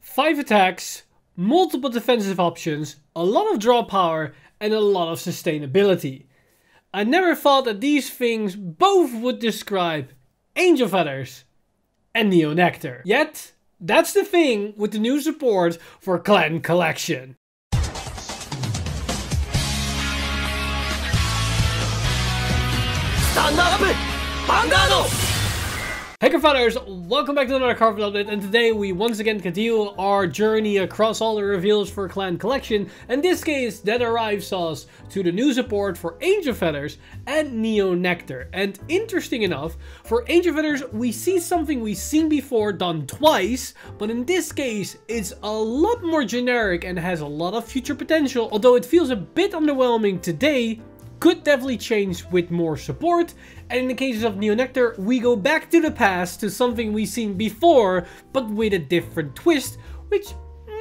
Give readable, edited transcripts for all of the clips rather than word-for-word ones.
5 attacks, multiple defensive options, a lot of draw power, and a lot of sustainability. I never thought that these things both would describe Angel Feathers and Neo Nectar. Yet, that's the thing with the new support for Clan Collection. Stand up! Vanguard! Hey Feathers, welcome back to another card update, and today we once again continue our journey across all the reveals for Clan Collection. In this case, that arrives us to the new support for Angel Feathers and Neo Nectar. And interesting enough, for Angel Feathers we see something we've seen before done twice, but in this case it's a lot more generic and has a lot of future potential. Although it feels a bit underwhelming today, could definitely change with more support. And in the cases of Neo Nectar, we go back to the past to something we've seen before, but with a different twist, which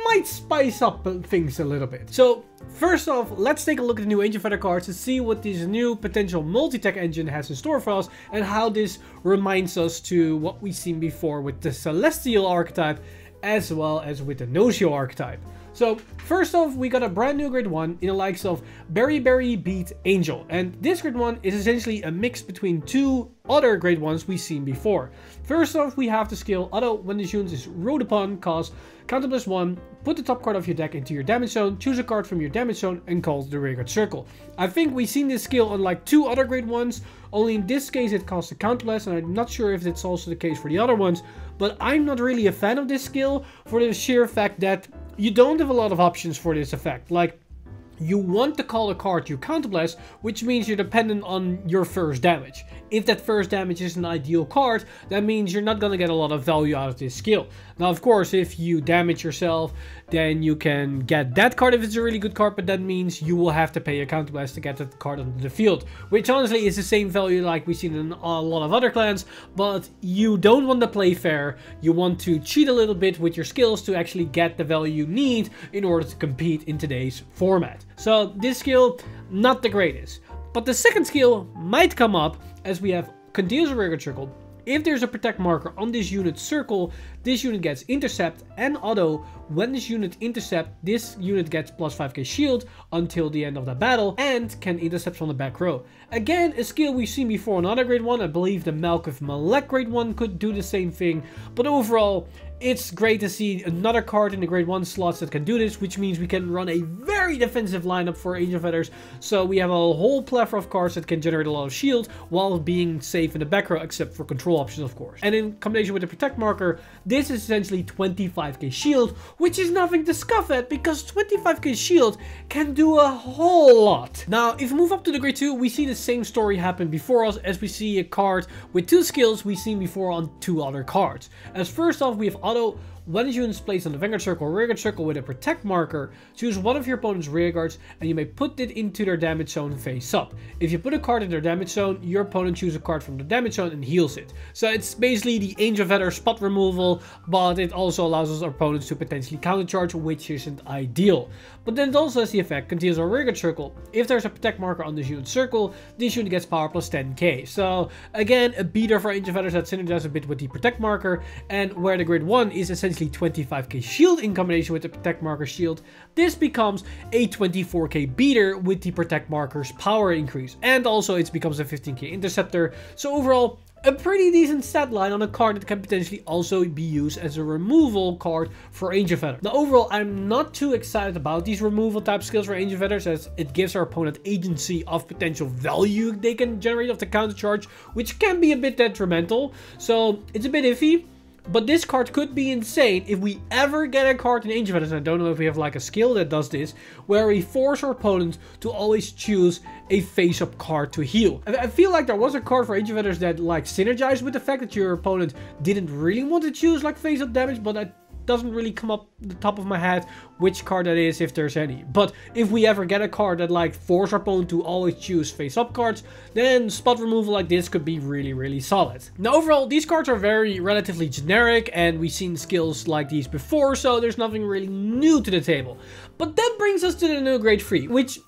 might spice up things a little bit. So first off, let's take a look at the new Angel Feather cards to see what this new potential multi-tech engine has in store for us and how this reminds us to what we've seen before with the Celestial archetype as well as with the Nocio archetype. So first off, we got a brand new grade 1 in the likes of Berry Berry Beat Angel. And this grade 1 is essentially a mix between two other grade 1s we've seen before. First off, we have the skill Auto when this unit is ruled upon, cost counter +1, put the top card of your deck into your damage zone, choose a card from your damage zone and call the rearguard circle. I think we've seen this skill on like 2 other grade 1s, only in this case it costs a counterblast, and I'm not sure if it's also the case for the other ones, but I'm not really a fan of this skill for the sheer fact that you don't have a lot of options for this effect. Like, you want to call a card you counterblast, which means you're dependent on your first damage. If that first damage is an ideal card, that means you're not going to get a lot of value out of this skill. Now, of course, if you damage yourself, then you can get that card if it's a really good card, but that means you will have to pay a counterblast to get that card onto the field, which honestly is the same value like we've seen in a lot of other clans, but you don't want to play fair. You want to cheat a little bit with your skills to actually get the value you need in order to compete in today's format. So this skill, not the greatest. But the second skill might come up as we have Continuous Rearguard Circle. If there's a protect marker on this unit's circle, this unit gets intercept and auto. When this unit intercept, this unit gets plus 5k shield until the end of the battle and can intercept from the back row. Again, a skill we've seen before in other grade 1. I believe the Malkuth Malek grade 1 could do the same thing, but overall it's great to see another card in the grade 1 slots that can do this, which means we can run a very defensive lineup for Angel Feathers. So we have a whole plethora of cards that can generate a lot of shield while being safe in the back row, except for control options, of course. And in combination with the protect marker, this is essentially 25k shield, which is nothing to scoff at because 25k shield can do a whole lot. Now, if we move up to the grade 2, we see the same story happen before us as we see a card with 2 skills we've seen before on 2 other cards. As first off, we have Auto. When a unit is placed on the Vanguard Circle or Rearguard Circle with a protect marker, choose one of your opponent's rearguards and you may put it into their damage zone face up. If you put a card in their damage zone, your opponent chooses a card from the damage zone and heals it. So it's basically the Angel Feather spot removal, but it also allows our opponents to potentially countercharge, which isn't ideal. But then it also has the effect Continuous Rearguard Circle. If there's a protect marker on this unit's circle, this unit gets power plus 10k. So again, a beater for Angel Feathers that synergizes a bit with the protect marker, and where the grade 1 is essentially 25k shield in combination with the protect marker shield, this becomes a 24k beater with the protect marker's power increase, and also it becomes a 15k interceptor. So overall, a pretty decent stat line on a card that can potentially also be used as a removal card for Angel Feather. Now overall, I'm not too excited about these removal type skills for Angel Feathers, as it gives our opponent agency of potential value they can generate off the counter charge, which can be a bit detrimental. So it's a bit iffy. But this card could be insane if we ever get a card in Angel Feathers, and I don't know if we have like a skill that does this, where we force our opponent to always choose a face-up card to heal. I feel like there was a card for Angel Feathers that like synergized with the fact that your opponent didn't really want to choose like face-up damage, but I doesn't really come up the top of my head which card that is, if there's any. But if we ever get a card that like force our opponent to always choose face-up cards, then spot removal like this could be really, really solid. Now overall, these cards are very relatively generic, and we've seen skills like these before, so there's nothing really new to the table. But that brings us to the new grade 3, which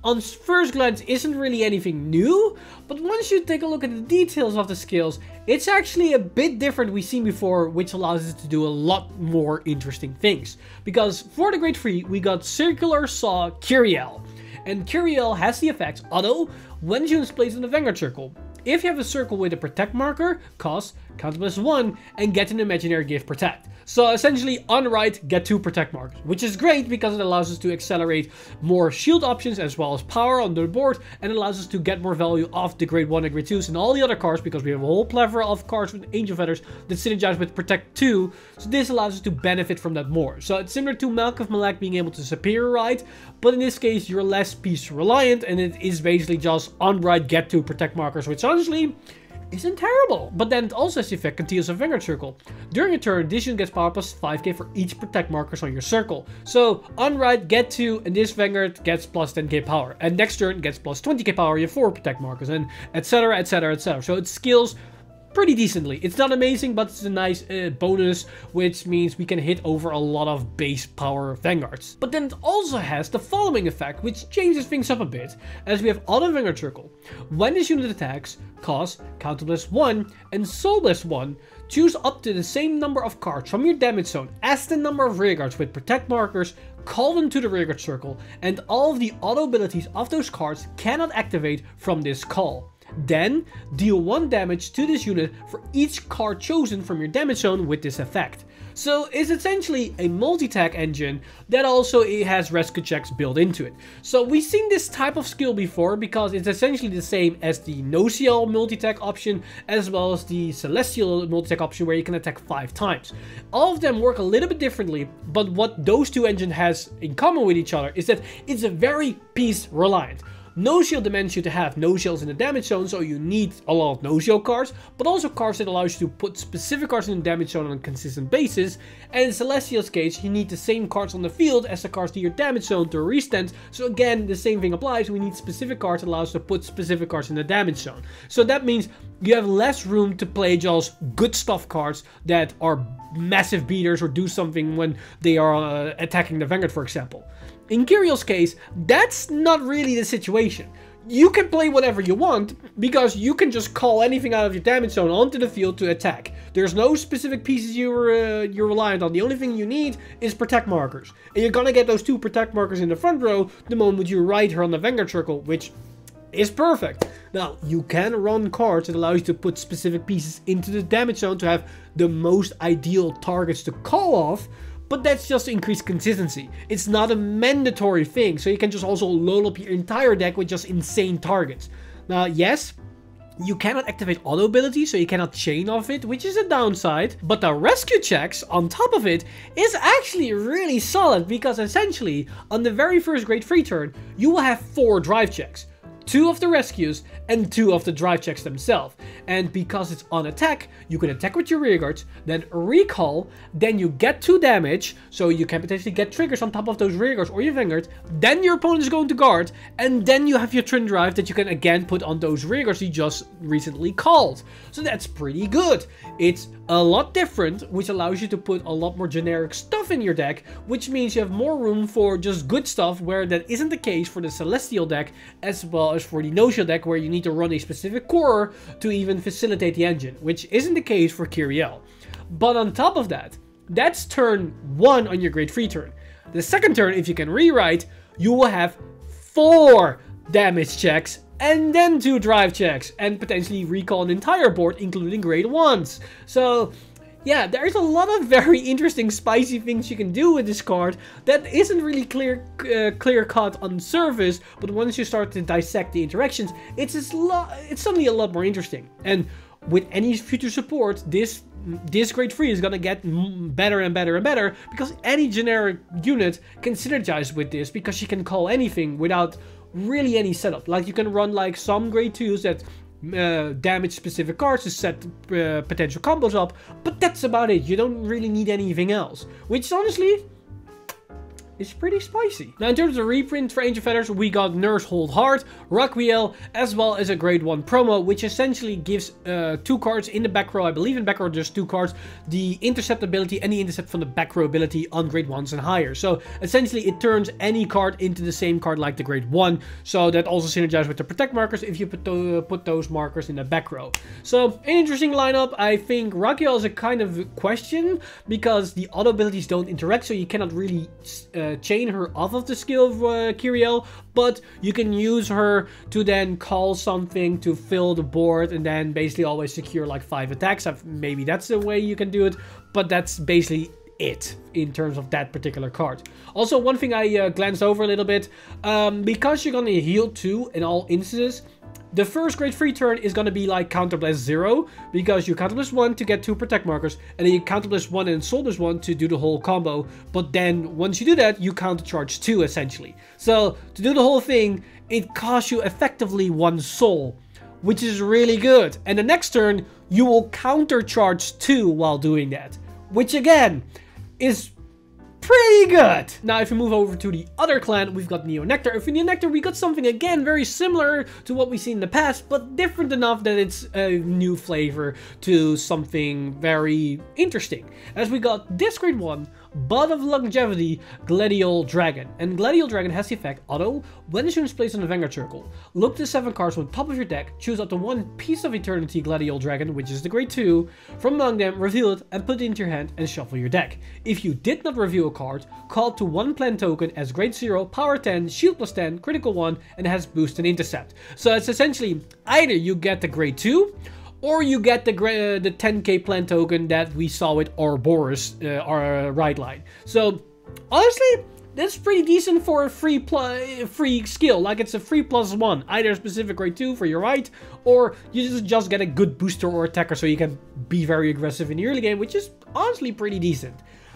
on first glance isn't really anything new, but once you take a look at the details of the skills, it's actually a bit different we've seen before, which allows us to do a lot more interesting things. Because for the Grade 3, we got Circular Saw Kyriel. And Kyriel has the effect auto when the unit is placed in the Vanguard circle. If you have a circle with a protect marker, cost count +1 and get an imaginary gift protect. So essentially on the right, get 2 protect markers, which is great because it allows us to accelerate more shield options as well as power on the board, and allows us to get more value off the grade 1 and grade 2s and all the other cards, because we have a whole plethora of cards with Angel Feathers that synergize with protect 2. So this allows us to benefit from that more. So it's similar to Malk of Malak being able to superior ride, but in this case you're less piece reliant, and it is basically just on right get 2 protect markers, which honestly isn't terrible. But then it also has the effect Continuous of Vanguard Circle. During a turn, this unit gets power plus 5k for each protect markers on your circle. So on right, get 2, and this Vanguard gets plus 10k power. And next turn gets plus 20k power, you have 4 protect markers, and etc, etc, etc. So it scales pretty decently. It's not amazing, but it's a nice bonus, which means we can hit over a lot of base power Vanguards. But then it also has the following effect, which changes things up a bit, as we have Auto Vanguard Circle. When this unit attacks, cost counter +1 and soul +1, choose up to the same number of cards from your damage zone as the number of rearguards with protect markers, call them to the rearguard circle, and all of the auto abilities of those cards cannot activate from this call. Then, deal 1 damage to this unit for each card chosen from your damage zone with this effect. So it's essentially a multi-attack engine that also has rescue checks built into it. So we've seen this type of skill before because it's essentially the same as the No-Ciel multi-attack option as well as the Celestial multi-attack option where you can attack 5 times. All of them work a little bit differently, but what those two engines has in common with each other is that it's a very piece reliant. No-Ciel demands you to have no-Ciels in the damage zone, so you need a lot of no-Ciel cards, but also cards that allows you to put specific cards in the damage zone on a consistent basis. And in Celestial's case, you need the same cards on the field as the cards to your damage zone to restand. So again, the same thing applies. We need specific cards that allow us to put specific cards in the damage zone. So that means you have less room to play just good stuff cards that are massive beaters or do something when they are attacking the Vanguard, for example. In Kyriel's case, that's not really the situation. You can play whatever you want, because you can just call anything out of your damage zone onto the field to attack. There's no specific pieces you're reliant on. The only thing you need is protect markers. And you're gonna get those 2 protect markers in the front row the moment you ride her on the Vanguard circle, which is perfect. Now, you can run cards that allow you to put specific pieces into the damage zone to have the most ideal targets to call off, but that's just to increase consistency. It's not a mandatory thing, so you can just also load up your entire deck with just insane targets. Now, yes, you cannot activate auto ability, so you cannot chain off it, which is a downside. But the rescue checks on top of it is actually really solid, because essentially, on the very first grade 3 turn, you will have 4 drive checks. 2 of the rescues and 2 of the drive checks themselves. And because it's on attack, you can attack with your rearguards, then recall, then you get 2 damage, so you can potentially get triggers on top of those rearguards or your vanguard, then your opponent is going to guard, and then you have your twin drive that you can again put on those rearguards you just recently called. So that's pretty good. It's a lot different, which allows you to put a lot more generic stuff in your deck, which means you have more room for just good stuff, where that isn't the case for the Celestial deck, as well as for the No-Ciel deck, where you need to run a specific core to even facilitate the engine, which isn't the case for Kyriel. But on top of that, that's turn 1 on your grade 3 turn. The second turn, if you can rewrite, you will have 4 damage checks and then 2 drive checks, and potentially recall an entire board, including grade 1s. So yeah, there's a lot of very interesting spicy things you can do with this card that isn't really clear cut on surface, but once you start to dissect the interactions, it's suddenly a lot more interesting. And with any future support, this grade 3 is gonna get better and better and better, because any generic unit can synergize with this, because she can call anything without really any setup. Like, you can run like some grade 2s that damage specific cards to set potential combos up, but that's about it. You don't really need anything else, which honestly is pretty spicy. Now in terms of reprint for Angel Feathers, we got Nurse Hold Hard, Raquiel, as well as a grade 1 promo, which essentially gives 2 cards in the back row. I believe in back row there's 2 cards, the intercept ability and the intercept from the back row ability on grade 1s and higher. So essentially it turns any card into the same card like the grade 1. So that also synergizes with the protect markers if you put those markers in the back row. So an interesting lineup. I think Raquiel is a kind of question because the auto abilities don't interact, so you cannot really chain her off of the skill of Kiriel, but you can use her to then call something to fill the board and then basically always secure like 5 attacks. Maybe that's the way you can do it, but that's basically it in terms of that particular card. Also, one thing I glanced over a little bit, because you're gonna heal 2 in all instances, the first grade 3 turn is going to be like counterblast 0, because you counterblast 1 to get 2 protect markers, and then you counterblast 1 and soul blast 1 to do the whole combo. But then once you do that, you countercharge 2 essentially. So to do the whole thing, it costs you effectively 1 soul, which is really good. And the next turn, you will countercharge 2 while doing that, which again is pretty good. Now, if we move over to the other clan, we've got Neo Nectar. For Neo Nectar, we got something again very similar to what we've seen in the past, but different enough that it's a new flavor to something very interesting. As we got this grade 1, Bud of Longevity, Gladiol Dragon. And Gladiol Dragon has the effect auto, when the student is placed on the Vanguard Circle, look to 7 cards from the top of your deck, choose up to 1 piece of Eternity Gladiol Dragon, which is the grade 2, from among them, reveal it and put it into your hand and shuffle your deck. If you did not reveal a card, call up to 1 plant token as grade 0, power 10, shield plus 10, critical 1, and has boost and intercept. So it's essentially either you get the grade 2, or you get the 10k plant token that we saw with Ouroboros, our right line. So honestly, that's pretty decent for a free skill. Like it's a free +1, either specific grade 2 for your right, or you just get a good booster or attacker so you can be very aggressive in the early game, which is honestly pretty decent.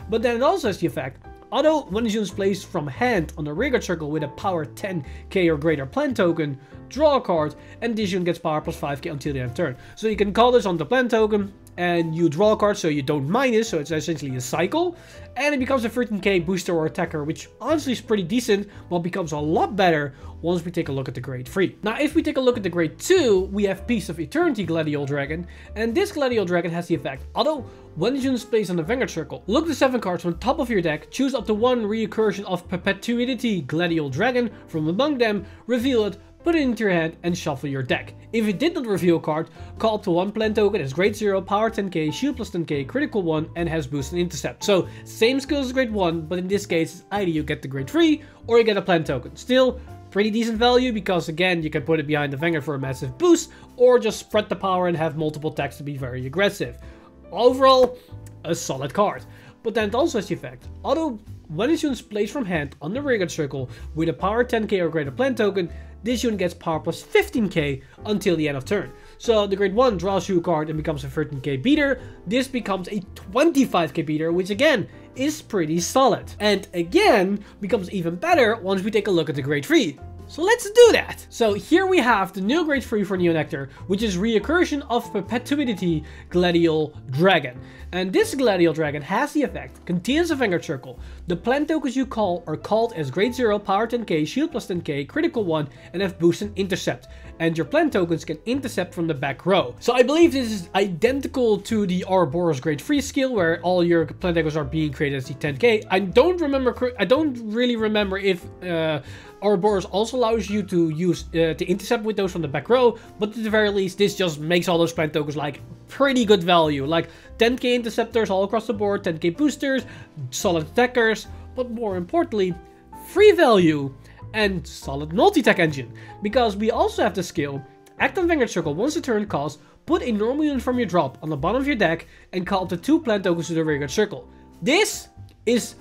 But then it also has the effect auto, when the unit is placed from hand on the rearguard circle with a power 10k or greater plant token, draw a card, and this unit gets power plus 5k until the end of turn. So you can call this on the plant token, and you draw a card so you don't minus, so it's essentially a cycle, and it becomes a 13k booster or attacker, which honestly is pretty decent, but becomes a lot better once we take a look at the grade 3. Now, if we take a look at the grade 2, we have Piece of Eternity Gladiol Dragon, and this Gladiol Dragon has the effect auto, when the unit is placed on the Vanguard Circle, look the 7 cards from the top of your deck, choose up to 1 recursion of Perpetuity Gladiol Dragon from among them, reveal it, put it into your hand, and shuffle your deck. If it did not reveal a card, call up to 1 plant token as grade 0, power 10k, shield plus 10k, critical 1, and has boost and intercept. So, same skills as grade 1, but in this case, either you get the grade 3, or you get a plant token. Still, pretty decent value, because again, you can put it behind the Vanguard for a massive boost, or just spread the power and have multiple attacks to be very aggressive. Overall, a solid card. But then it also has the effect auto, when this unit is placed from hand on the rearguard circle with a power 10k or greater plant token, this unit gets power plus 15k until the end of turn. So the grade 1 draws you a card and becomes a 13k beater. This becomes a 25k beater, which again is pretty solid. And again, becomes even better once we take a look at the grade 3. So let's do that! So here we have the new grade 3 for Neo Nectar, which is Recursion of Perpetuity Gladiol Dragon. And this Gladiol Dragon has the effect, contains a Vanguard Circle. The plant tokens you call are called as grade 0, power 10k, shield plus 10k, critical 1, and have boost and intercept. And your plant tokens can intercept from the back row. So I believe this is identical to the Ouroboros grade 3 skill, where all your plant tokens are being created as the 10k. I don't really remember if Ouroboros also allows you to use to intercept with those from the back row, but at the very least, this just makes all those plant tokens like pretty good value. Like 10k interceptors all across the board, 10k boosters, solid attackers, but more importantly, free value and solid multi-tech engine. Because we also have the skill, act on Vanguard Circle once a turn cost, put a normal unit from your drop on the bottom of your deck, and call up to 2 plant tokens to the rearguard circle. This is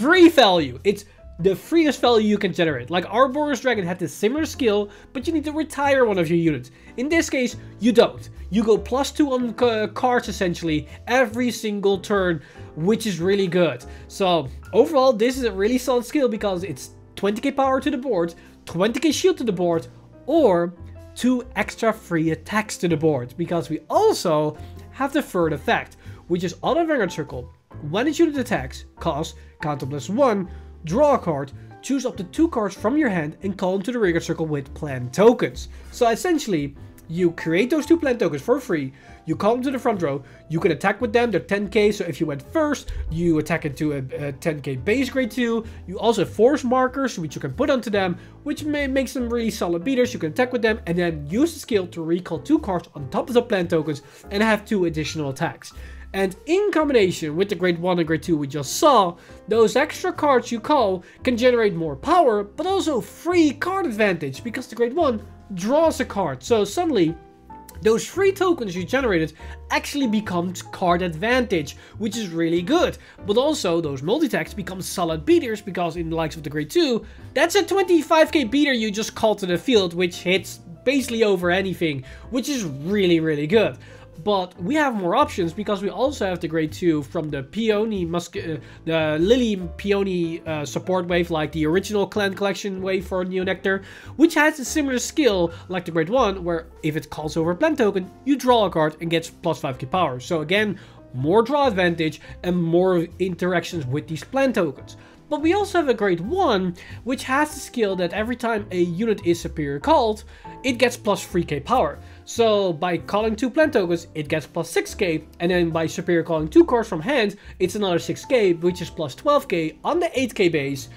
free value. It's the freest value you can generate. Like Ouroboros Dragon had this similar skill, but you need to retire one of your units. In this case, you don't. You go +2 on cards essentially every single turn, which is really good. So overall, this is a really solid skill because it's 20k power to the board, 20k shield to the board, or 2 extra free attacks to the board. Because we also have the third effect, which is auto Vanguard Circle. When its unit attacks, cost counter +1, draw a card, choose up to 2 cards from your hand, and call them to the rearguard circle with plant tokens. So essentially, you create those 2 plant tokens for free, you call them to the front row, you can attack with them, they're 10k, so if you went first, you attack into a 10k base grade 2, you also have force markers, which you can put onto them, which makes them really solid beaters, you can attack with them, and then use the skill to recall 2 cards on top of the plant tokens, and have 2 additional attacks. And in combination with the grade 1 and grade 2 we just saw, those extra cards you call can generate more power, but also free card advantage, because the grade 1 draws a card. So suddenly, those free tokens you generated actually become card advantage, which is really good. But also, those multi-attacks become solid beaters, because in the likes of the grade 2, that's a 25k beater you just call to the field, which hits basically over anything, which is really, really good. But we have more options, because we also have the grade 2 from the Peony, the Lily Peony support wave, like the original Clan Collection wave for Neonectar, which has a similar skill like the grade 1, where if it calls over a plant token, you draw a card and gets plus 5k power. So again, more draw advantage and more interactions with these plant tokens. But we also have a grade 1, which has the skill that every time a unit is superior called, it gets plus 3k power. So by calling 2 plant tokens, it gets plus 6k, and then by superior calling 2 cards from hand, it's another 6k, which is plus 12k on the 8k base,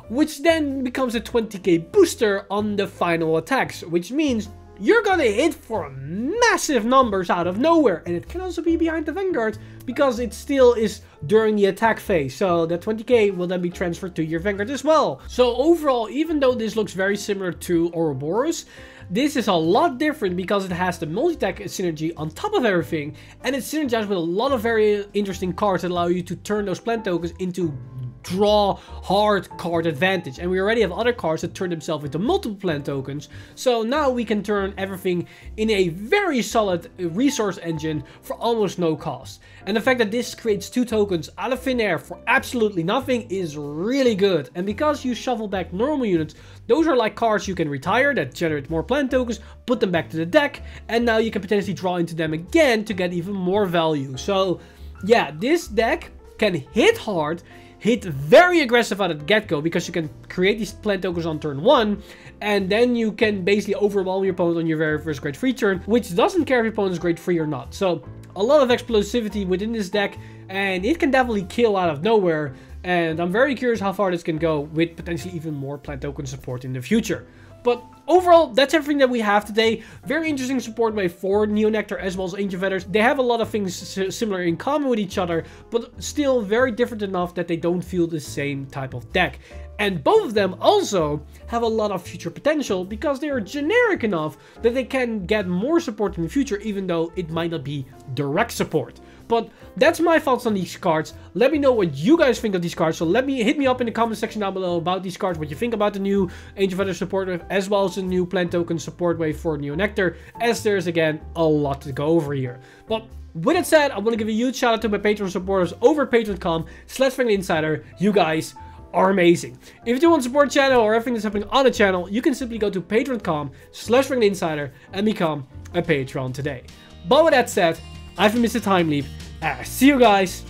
which then becomes a 20k booster on the final attacks, which means you're gonna hit for massive numbers out of nowhere. And it can also be behind the Vanguard, because it still is during the attack phase. So that 20k will then be transferred to your Vanguard as well. So overall, even though this looks very similar to Ouroboros, this is a lot different, because it has the multi-attack synergy on top of everything. And it's synergized with a lot of very interesting cards that allow you to turn those plant tokens into draw hard card advantage. And we already have other cards that turn themselves into multiple plant tokens, so now we can turn everything in a very solid resource engine for almost no cost. And the fact that this creates 2 tokens out of thin air for absolutely nothing is really good. And because you shuffle back normal units, those are like cards you can retire that generate more plant tokens, put them back to the deck, and now you can potentially draw into them again to get even more value. So yeah, this deck can hit hard, hit very aggressive out of the get-go, because you can create these plant tokens on turn 1, and then you can basically overwhelm your opponent on your very first grade 3 turn, which doesn't care if your opponent is grade 3 or not. So a lot of explosivity within this deck, and it can definitely kill out of nowhere, and I'm very curious how far this can go with potentially even more plant token support in the future. But overall, that's everything that we have today. Very interesting support wave for Neonectar as well as Ancient Feathers. They have a lot of things similar in common with each other, but still very different enough that they don't feel the same type of deck. And both of them also have a lot of future potential, because they are generic enough that they can get more support in the future, even though it might not be direct support. But that's my thoughts on these cards. Let me know what you guys think of these cards. So hit me up in the comment section down below about these cards, what you think about the new Ancient Feathers support wave, as well as the new plant token support wave for Neonectar, as there's again a lot to go over here. But with that said, I want to give a huge shout out to my Patreon supporters over at patreon.com/FranklinInsider. You guys are amazing. If you do want to support the channel or everything that's happening on the channel, you can simply go to patreon.com/FranklinInsider and become a Patreon today. But with that said, I've been Mr. Time Leap, and I see you guys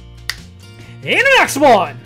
in the next one!